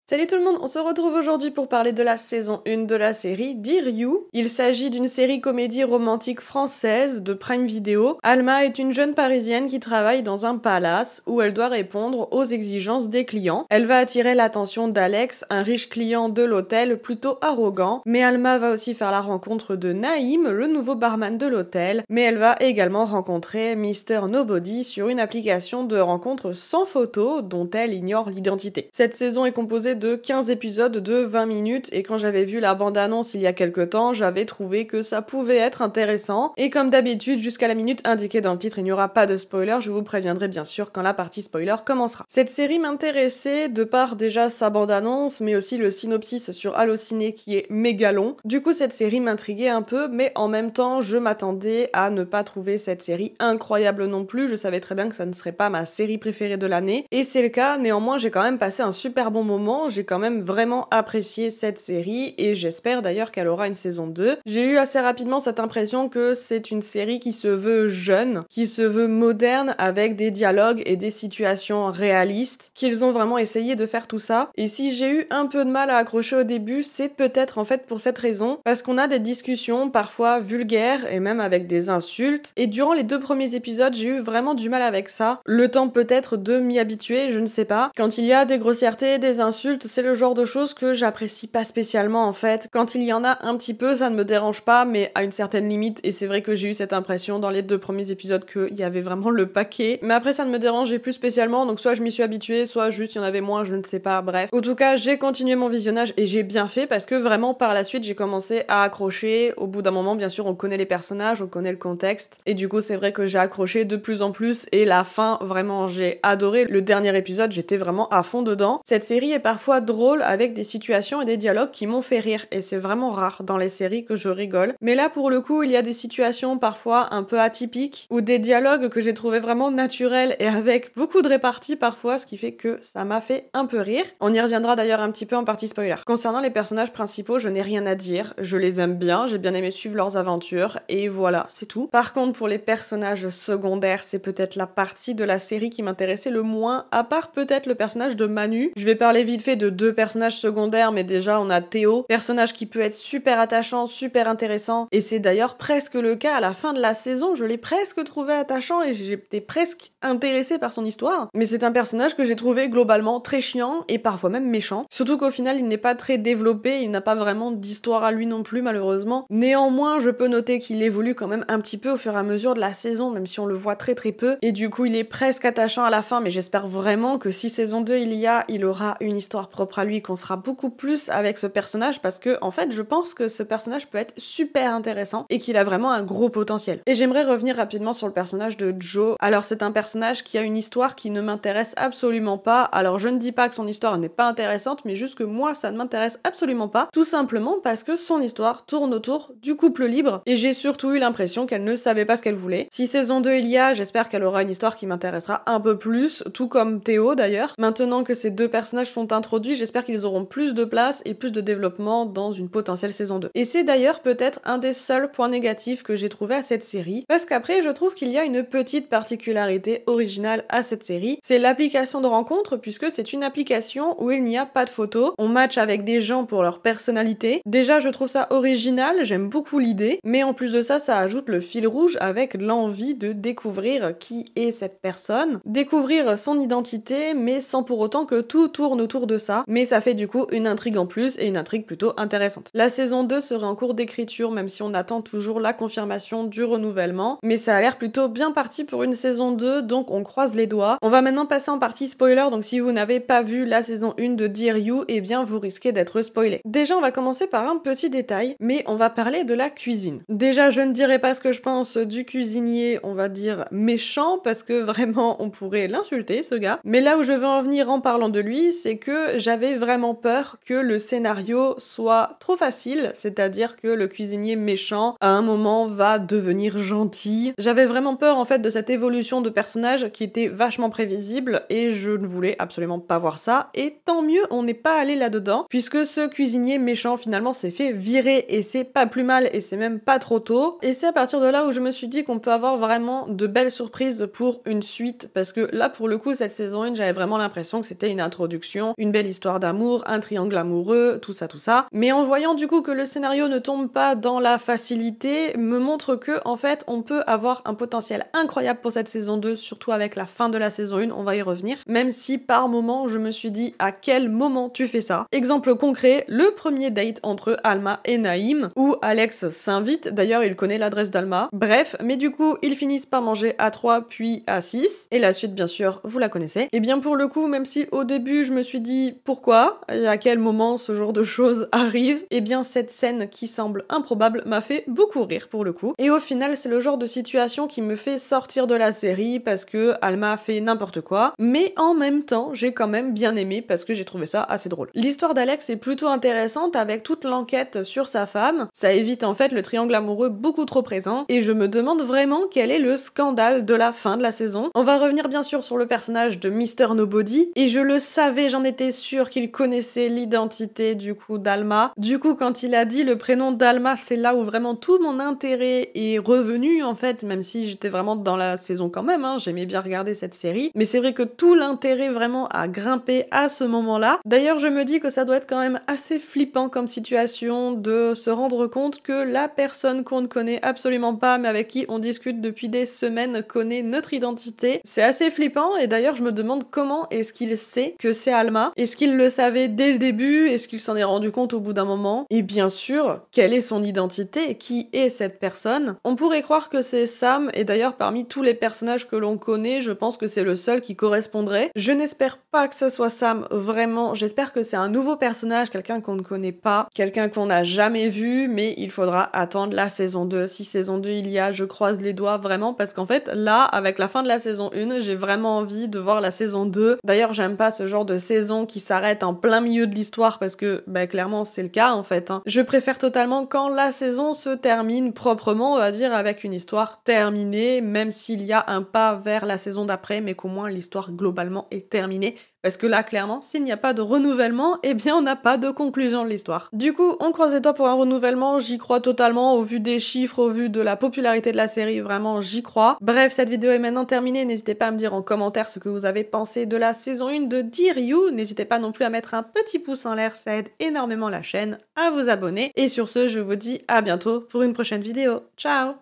Salut tout le monde, on se retrouve aujourd'hui pour parler de la saison 1 de la série Dear You. Il s'agit d'une série comédie romantique française de Prime Video. Alma est une jeune parisienne qui travaille dans un palace où elle doit répondre aux exigences des clients. Elle va attirer l'attention d'Alex, un riche client de l'hôtel plutôt arrogant, mais Alma va aussi faire la rencontre de Naïm, le nouveau barman de l'hôtel, mais elle va également rencontrer Mr. Nobody sur une application de rencontre sans photo dont elle ignore l'identité. Cette saison est composée de 15 épisodes de 20 minutes et quand j'avais vu la bande-annonce il y a quelques temps, j'avais trouvé que ça pouvait être intéressant. Et comme d'habitude, jusqu'à la minute indiquée dans le titre, il n'y aura pas de spoiler, je vous préviendrai bien sûr quand la partie spoiler commencera. Cette série m'intéressait de par déjà sa bande-annonce, mais aussi le synopsis sur Allociné qui est méga long. Du coup, cette série m'intriguait un peu, mais en même temps, je m'attendais à ne pas trouver cette série incroyable non plus. Je savais très bien que ça ne serait pas ma série préférée de l'année, et c'est le cas. Néanmoins, j'ai quand même passé un super bon moment. J'ai quand même vraiment apprécié cette série et j'espère d'ailleurs qu'elle aura une saison 2. J'ai eu assez rapidement cette impression que c'est une série qui se veut jeune, qui se veut moderne avec des dialogues et des situations réalistes, qu'ils ont vraiment essayé de faire tout ça. Et si j'ai eu un peu de mal à accrocher au début, c'est peut-être en fait pour cette raison, parce qu'on a des discussions parfois vulgaires et même avec des insultes. Et durant les 2 premiers épisodes, j'ai eu vraiment du mal avec ça. Le temps peut-être de m'y habituer, je ne sais pas. Quand il y a des grossièretés, des insultes, c'est le genre de choses que j'apprécie pas spécialement en fait. Quand il y en a un petit peu, ça ne me dérange pas, mais à une certaine limite, et c'est vrai que j'ai eu cette impression dans les 2 premiers épisodes qu'il y avait vraiment le paquet. Mais après, ça ne me dérangeait plus spécialement, donc soit je m'y suis habituée, soit juste il y en avait moins, je ne sais pas, bref. En tout cas, j'ai continué mon visionnage et j'ai bien fait parce que vraiment par la suite, j'ai commencé à accrocher. Au bout d'un moment, bien sûr, on connaît les personnages, on connaît le contexte, et du coup, c'est vrai que j'ai accroché de plus en plus, et la fin, vraiment, j'ai adoré. Le dernier épisode, j'étais vraiment à fond dedans. Cette série est parfois drôle avec des situations et des dialogues qui m'ont fait rire, et c'est vraiment rare dans les séries que je rigole. Mais là, pour le coup, il y a des situations parfois un peu atypiques, ou des dialogues que j'ai trouvé vraiment naturels et avec beaucoup de répartie parfois, ce qui fait que ça m'a fait un peu rire. On y reviendra d'ailleurs un petit peu en partie spoiler. Concernant les personnages principaux, je n'ai rien à dire, je les aime bien, j'ai bien aimé suivre leurs aventures, et voilà, c'est tout. Par contre, pour les personnages secondaires, c'est peut-être la partie de la série qui m'intéressait le moins, à part peut-être le personnage de Manu. Je vais parler vite fait de 2 personnages secondaires, mais déjà on a Théo, personnage qui peut être super attachant, super intéressant, et c'est d'ailleurs presque le cas à la fin de la saison. Je l'ai presque trouvé attachant et j'étais presque intéressée par son histoire, mais c'est un personnage que j'ai trouvé globalement très chiant et parfois même méchant, surtout qu'au final il n'est pas très développé, il n'a pas vraiment d'histoire à lui non plus malheureusement. Néanmoins, je peux noter qu'il évolue quand même un petit peu au fur et à mesure de la saison, même si on le voit très très peu, et du coup il est presque attachant à la fin, mais j'espère vraiment que si saison 2 il aura une histoire propre à lui, qu'on sera beaucoup plus avec ce personnage, parce que en fait je pense que ce personnage peut être super intéressant et qu'il a vraiment un gros potentiel. Et j'aimerais revenir rapidement sur le personnage de Joe. Alors c'est un personnage qui a une histoire qui ne m'intéresse absolument pas. Alors je ne dis pas que son histoire n'est pas intéressante, mais juste que moi ça ne m'intéresse absolument pas, tout simplement parce que son histoire tourne autour du couple libre, et j'ai surtout eu l'impression qu'elle ne savait pas ce qu'elle voulait. Si saison 2 j'espère qu'elle aura une histoire qui m'intéressera un peu plus, tout comme Théo d'ailleurs. Maintenant que ces 2 personnages sont introduits, j'espère qu'ils auront plus de place et plus de développement dans une potentielle saison 2. Et c'est d'ailleurs peut-être un des seuls points négatifs que j'ai trouvé à cette série, parce qu'après je trouve qu'il y a une petite particularité originale à cette série, c'est l'application de rencontre, puisque c'est une application où il n'y a pas de photos, on match avec des gens pour leur personnalité. Déjà je trouve ça original, j'aime beaucoup l'idée, mais en plus de ça, ça ajoute le fil rouge avec l'envie de découvrir qui est cette personne, découvrir son identité, mais sans pour autant que tout tourne autour de ça, mais ça fait du coup une intrigue en plus, et une intrigue plutôt intéressante. La saison 2 serait en cours d'écriture, même si on attend toujours la confirmation du renouvellement, mais ça a l'air plutôt bien parti pour une saison 2, donc on croise les doigts. On va maintenant passer en partie spoiler, donc si vous n'avez pas vu la saison 1 de Dear You, eh bien vous risquez d'être spoilé. Déjà on va commencer par un petit détail, mais on va parler de la cuisine. Déjà je ne dirai pas ce que je pense du cuisinier, on va dire méchant, parce que vraiment on pourrait l'insulter ce gars, mais là où je veux en venir en parlant de lui, c'est que j'avais vraiment peur que le scénario soit trop facile, c'est-à-dire que le cuisinier méchant à un moment va devenir gentil. J'avais vraiment peur en fait de cette évolution de personnage qui était vachement prévisible, et je ne voulais absolument pas voir ça, et tant mieux on n'est pas allé là-dedans, puisque ce cuisinier méchant finalement s'est fait virer, et c'est pas plus mal, et c'est même pas trop tôt, et c'est à partir de là où je me suis dit qu'on peut avoir vraiment de belles surprises pour une suite, parce que là pour le coup cette saison 1 j'avais vraiment l'impression que c'était une introduction, une belle histoire d'amour, un triangle amoureux, tout ça. Mais en voyant du coup que le scénario ne tombe pas dans la facilité, me montre que en fait on peut avoir un potentiel incroyable pour cette saison 2, surtout avec la fin de la saison 1, on va y revenir, même si par moment je me suis dit à quel moment tu fais ça. Exemple concret, le premier date entre Alma et Naïm, où Alex s'invite, d'ailleurs il connaît l'adresse d'Alma, bref, mais du coup ils finissent par manger à 3 puis à 6, et la suite bien sûr vous la connaissez. Et bien pour le coup, même si au début je me suis dit pourquoi, et à quel moment ce genre de choses arrive, et bien cette scène qui semble improbable m'a fait beaucoup rire pour le coup. Et au final c'est le genre de situation qui me fait sortir de la série parce que Alma fait n'importe quoi, mais en même temps j'ai quand même bien aimé parce que j'ai trouvé ça assez drôle. L'histoire d'Alex est plutôt intéressante avec toute l'enquête sur sa femme, ça évite en fait le triangle amoureux beaucoup trop présent, et je me demande vraiment quel est le scandale de la fin de la saison. On va revenir bien sûr sur le personnage de Mr. Nobody, et je le savais, j'en étais sûre qu'il connaissait l'identité du coup d'Alma. Du coup quand il a dit le prénom d'Alma, c'est là où vraiment tout mon intérêt est revenu en fait, même si j'étais vraiment dans la saison quand même, hein, j'aimais bien regarder cette série, mais c'est vrai que tout l'intérêt vraiment a grimpé à ce moment-là. D'ailleurs je me dis que ça doit être quand même assez flippant comme situation de se rendre compte que la personne qu'on ne connaît absolument pas mais avec qui on discute depuis des semaines connaît notre identité. C'est assez flippant, et d'ailleurs je me demande comment est-ce qu'il sait que c'est Alma. Est-ce qu'il le savait dès le début? Est-ce qu'il s'en est rendu compte au bout d'un moment? Et bien sûr, quelle est son identité? Qui est cette personne? On pourrait croire que c'est Sam, et d'ailleurs parmi tous les personnages que l'on connaît, je pense que c'est le seul qui correspondrait. Je n'espère pas que ce soit Sam, vraiment, j'espère que c'est un nouveau personnage, quelqu'un qu'on ne connaît pas, quelqu'un qu'on n'a jamais vu, mais il faudra attendre la saison 2. Si saison 2 il y a, je croise les doigts vraiment, parce qu'en fait, là, avec la fin de la saison 1, j'ai vraiment envie de voir la saison 2. D'ailleurs, j'aime pas ce genre de saison qui s'arrête en plein milieu de l'histoire, parce que, bah, clairement, c'est le cas, en fait, hein. Je préfère totalement quand la saison se termine proprement, on va dire, avec une histoire terminée, même s'il y a un pas vers la saison d'après, mais qu'au moins l'histoire globalement est terminée. Parce que là, clairement, s'il n'y a pas de renouvellement, eh bien on n'a pas de conclusion de l'histoire. Du coup, on croise les doigts pour un renouvellement, j'y crois totalement, au vu des chiffres, au vu de la popularité de la série, vraiment j'y crois. Bref, cette vidéo est maintenant terminée, n'hésitez pas à me dire en commentaire ce que vous avez pensé de la saison 1 de Dear You, n'hésitez pas non plus à mettre un petit pouce en l'air, ça aide énormément la chaîne, à vous abonner, et sur ce, je vous dis à bientôt pour une prochaine vidéo. Ciao!